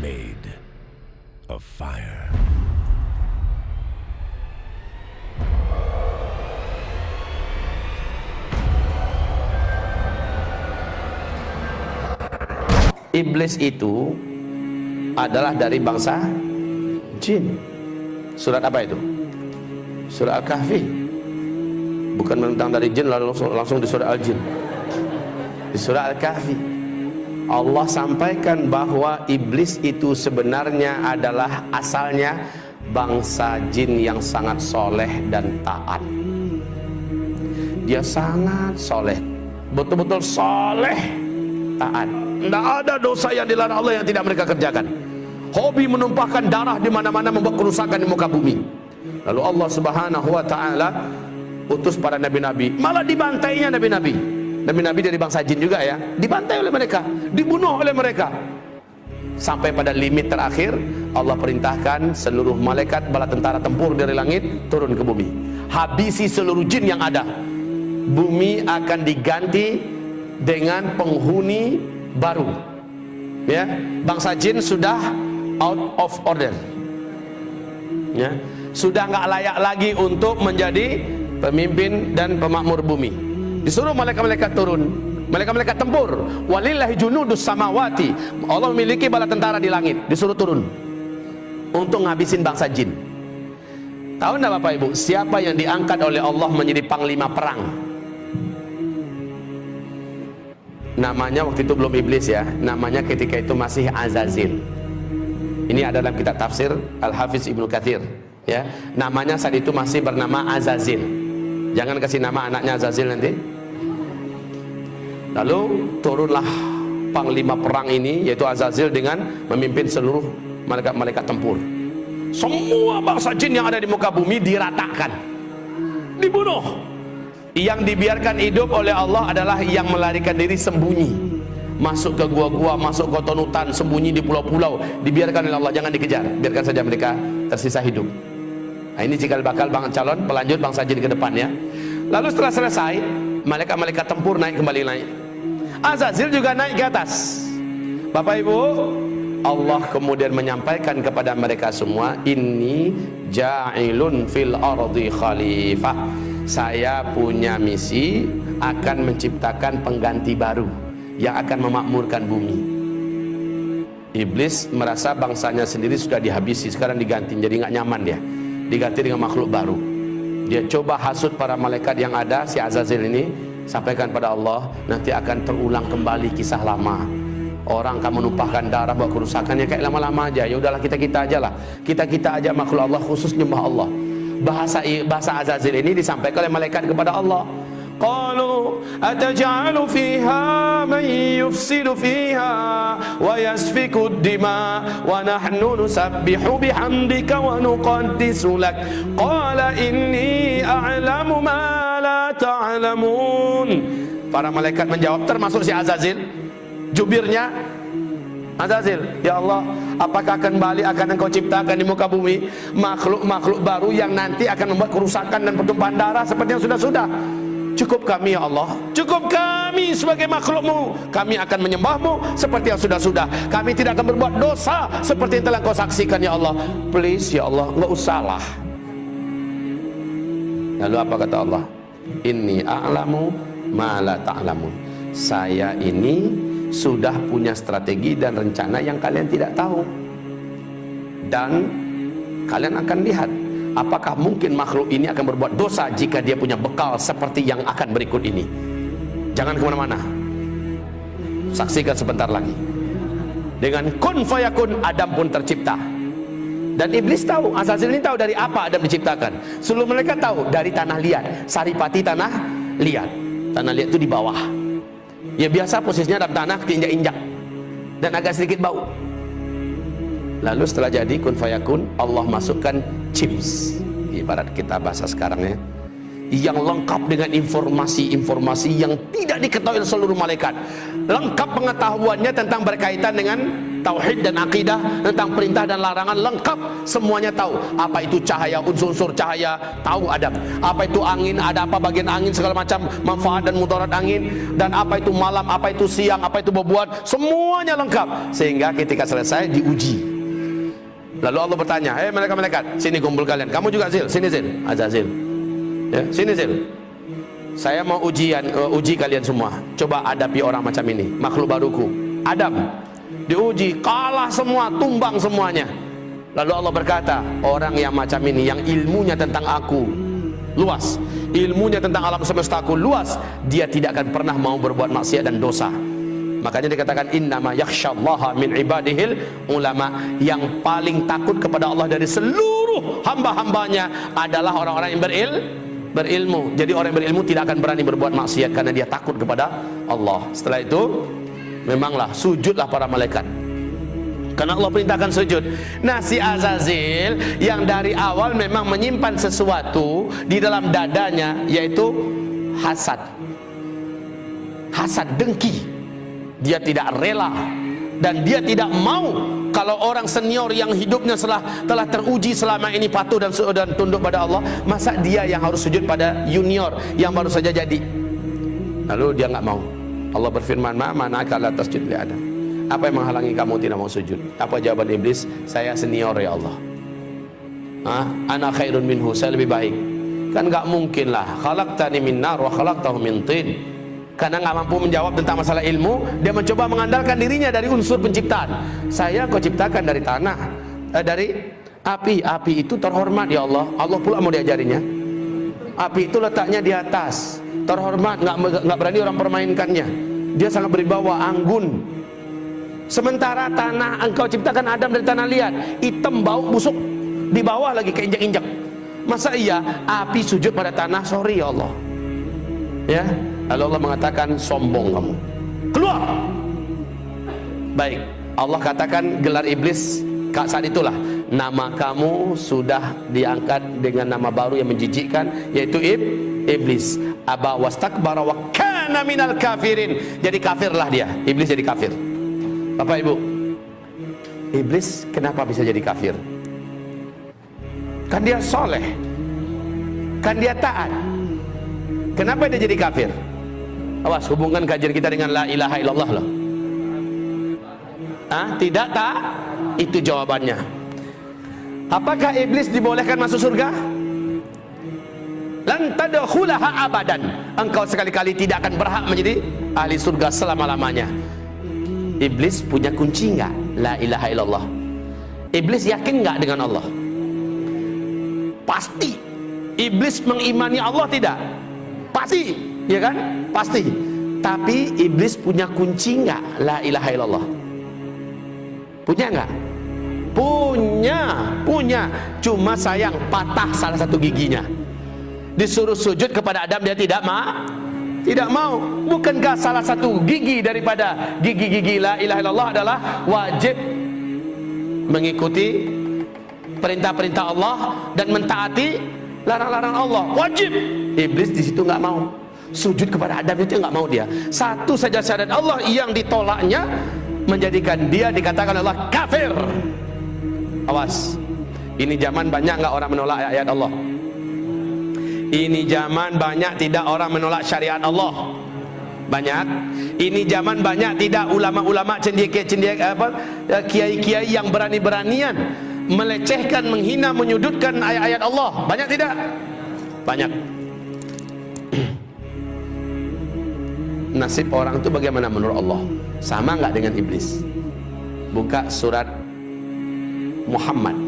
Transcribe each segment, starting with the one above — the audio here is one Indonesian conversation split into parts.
made of fire. Iblis itu adalah dari bangsa jin. Surat apa itu? Surat Al-Kahfi. Bukan menentang dari jin lalu langsung di surat Al-Jin. Di surat Al-Kahfi Allah sampaikan bahwa iblis itu sebenarnya adalah asalnya bangsa jin yang sangat soleh dan taat. Dia sangat soleh, betul-betul soleh, taat. Tidak ada dosa yang dilarang Allah yang tidak mereka kerjakan. Hobi menumpahkan darah di mana-mana, membuat kerusakan di muka bumi. Lalu Allah Subhanahu wa taala utus para nabi-nabi, malah dibantainya nabi-nabi. Nabi-nabi dari bangsa jin juga ya, dibantai oleh mereka, dibunuh oleh mereka. Sampai pada limit terakhir, Allah perintahkan seluruh malaikat bala tentara tempur dari langit turun ke bumi. Habisi seluruh jin yang ada. Bumi akan diganti dengan penghuni baru. Ya, bangsa jin sudah out of order. Ya, sudah nggak layak lagi untuk menjadi pemimpin dan pemakmur bumi. Disuruh malaikat-malaikat turun, malaikat-malaikat tempur. Walillahi junudus samawati. Allah memiliki bala tentara di langit, disuruh turun untuk ngabisin bangsa jin. Tahu enggak Bapak Ibu, siapa yang diangkat oleh Allah menjadi panglima perang? Namanya waktu itu belum iblis ya, namanya ketika itu masih Azazil. Ini adalah kitab tafsir Al-Hafiz Ibnu Katsir ya. Namanya saat itu masih bernama Azazil. Jangan kasih nama anaknya Azazil nanti. Lalu turunlah panglima perang ini, yaitu Azazil, dengan memimpin seluruh malaikat-malaikat tempur. Semua bangsa jin yang ada di muka bumi diratakan, dibunuh. Yang dibiarkan hidup oleh Allah adalah yang melarikan diri sembunyi, masuk ke gua-gua, masuk ke hutan, sembunyi di pulau-pulau, dibiarkan oleh Allah, jangan dikejar, biarkan saja mereka tersisa hidup. Nah, ini cikal bakal calon pelanjut bangsa jin ke depan ya. Lalu setelah selesai, malaikat-malaikat tempur naik kembali naik. Azazil juga naik ke atas. Bapak Ibu, Allah kemudian menyampaikan kepada mereka semua, inni ja'ilun fil ardi khalifah. Saya punya misi akan menciptakan pengganti baru yang akan memakmurkan bumi. Iblis merasa bangsanya sendiri sudah dihabisi, sekarang diganti, jadi nggak nyaman dia, diganti dengan makhluk baru. Dia coba hasut para malaikat yang ada, si Azazil ini, sampaikan pada Allah, nanti akan terulang kembali kisah lama. Orang kamu menumpahkan darah, buat kerusakannya kayak lama-lama aja. Ya udahlah, kita aja lah, kita aja makhluk Allah, khusus nyembah Allah. Bahasa Azazil ini disampaikan oleh malaikat kepada Allah. Qalu ataj'alu fiha man yufsidu fiha wa yasfiku ad-dima wa nahnu nusabbihu bihamdika wa nuqaddisu lak. Qala inni a'lamu ma la ta'lamun. Para malaikat menjawab, termasuk si Azazil, jubirnya Azazil, ya Allah, apakah kembali akan engkau ciptakan di muka bumi makhluk-makhluk baru yang nanti akan membuat kerusakan dan pertumpahan darah seperti yang sudah-sudah? Cukup kami ya Allah, cukup kami sebagai makhlukmu, kami akan menyembahmu seperti yang sudah-sudah. Kami tidak akan berbuat dosa seperti yang telah kau saksikan ya Allah. Please ya Allah, enggak usahlah. Lalu apa kata Allah? Inni a'lamu ma la ta'lamun. Saya ini sudah punya strategi dan rencana yang kalian tidak tahu. Dan kalian akan lihat apakah mungkin makhluk ini akan berbuat dosa jika dia punya bekal seperti yang akan berikut ini. Jangan kemana-mana, saksikan sebentar lagi. Dengan kun fayakun, Adam pun tercipta. Dan iblis tahu, Azazil ini tahu dari apa Adam diciptakan. Seluruh mereka tahu dari tanah liat, saripati tanah liat. Tanah liat itu di bawah. Ya biasa posisinya dalam tanah, keinjak-injak dan agak sedikit bau. Lalu setelah jadi kun fayakun, Allah masukkan chips, ibarat kita bahasa sekarang ya, yang lengkap dengan informasi-informasi yang tidak diketahui oleh seluruh malaikat. Lengkap pengetahuannya tentang berkaitan dengan tauhid dan akidah, tentang perintah dan larangan, lengkap semuanya tahu. Apa itu cahaya, unsur-unsur cahaya, tahu Adam. Apa itu angin, ada apa bagian angin, segala macam manfaat dan mudarat angin, dan apa itu malam, apa itu siang, apa itu bebuat, semuanya lengkap. Sehingga ketika selesai diuji. Lalu Allah bertanya, malaikat-malaikat, sini kumpul kalian. Kamu juga Zil, sini Zil, Azazil. Ya, sini Zil. Saya mau uji kalian semua. Coba hadapi orang macam ini, makhluk baruku. Adam diuji, kalah semua, tumbang semuanya. Lalu Allah berkata, orang yang macam ini, yang ilmunya tentang aku luas, ilmunya tentang alam semesta aku luas, dia tidak akan pernah mau berbuat maksiat dan dosa. Makanya dikatakan innama yakhsyallaha min ibadihil ulama. Yang paling takut kepada Allah dari seluruh hamba-hambanya adalah orang-orang yang berilmu. Jadi orang yang berilmu tidak akan berani berbuat maksiat karena dia takut kepada Allah. Setelah itu memanglah sujudlah para malaikat, karena Allah perintahkan sujud. Nah, si Azazil yang dari awal memang menyimpan sesuatu di dalam dadanya, yaitu hasad, dengki. Dia tidak rela dan dia tidak mau kalau orang senior yang hidupnya telah teruji selama ini patuh dan tunduk pada Allah, masa dia yang harus sujud pada junior yang baru saja jadi. Lalu dia nggak mau. Allah berfirman, "Ma mana'aka la tasjud li Adam?" Apa yang menghalangi kamu tidak mau sujud? Apa jawaban iblis? Saya senior ya Allah. Ana khairun minhu, saya lebih baik. Kan nggak mungkin lah. Khalaqtani min nar wa khalaqtahu min tin. Karena nggak mampu menjawab tentang masalah ilmu, dia mencoba mengandalkan dirinya dari unsur penciptaan. Saya kau ciptakan dari tanah, dari api. Api itu terhormat ya Allah. Allah pula mau diajarinya. Api itu letaknya di atas, terhormat, nggak berani orang permainkannya. Dia sangat berwibawa, anggun. Sementara tanah, engkau ciptakan Adam dari tanah liat, hitam, bau, busuk, di bawah lagi keinjak-injak. Masa iya api sujud pada tanah? Sorry ya Allah. Ya. Lalu Allah mengatakan, sombong kamu, keluar. Baik, Allah katakan gelar iblis saat itulah, nama kamu sudah diangkat dengan nama baru yang menjijikkan, yaitu iblis. Aba wastakbara wa kana minal kafirin. Jadi kafirlah dia, iblis jadi kafir. Bapak Ibu, iblis kenapa bisa jadi kafir? Kan dia soleh, kan dia taat. Kenapa dia jadi kafir? Awas, hubungkan kajian kita dengan la ilaha illallah loh. Tidak tak? Itu jawabannya. Apakah iblis dibolehkan masuk surga? Lan tadkhulaha abadan. Engkau sekali-kali tidak akan berhak menjadi ahli surga selama-lamanya. Iblis punya kunci enggak? La ilaha illallah. Iblis yakin enggak dengan Allah? Pasti. Iblis mengimani Allah tidak? Pasti, ya kan? Pasti. Tapi iblis punya kunci enggak la ilaha illallah? Punya enggak? Punya. Cuma sayang patah salah satu giginya. Disuruh sujud kepada Adam, dia tidak mau. Bukankah salah satu gigi daripada gigi-gigi la ilaha illallah adalah wajib mengikuti perintah-perintah Allah dan mentaati larang-larang Allah? Wajib. Iblis di situ nggak mau. Sujud kepada Adam itu nggak mau dia. Satu saja syariat Allah yang ditolaknya menjadikan dia dikatakan Allah kafir. Awas, ini zaman banyak nggak orang menolak ayat Allah. Ini zaman banyak tidak orang menolak syariat Allah. Banyak. Ini zaman banyak tidak ulama-ulama kiai-kiai yang berani-beranian melecehkan, menghina, menyudutkan ayat-ayat Allah. Banyak tidak? Banyak. Nasib orang itu bagaimana menurut Allah? Sama nggak dengan iblis? Buka surat Muhammad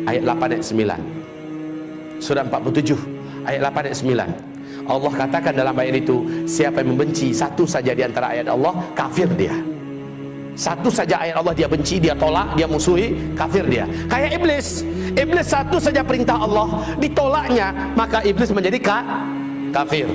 ayat 8 ayat 9. Surat 47 ayat 8 ayat 9. Allah katakan dalam ayat itu, siapa yang membenci satu saja di antara ayat Allah, kafir dia. Satu saja ayat Allah dia benci, dia tolak, dia musuhi, kafir dia. Kayak iblis. Iblis satu saja perintah Allah ditolaknya, maka iblis menjadi kafir.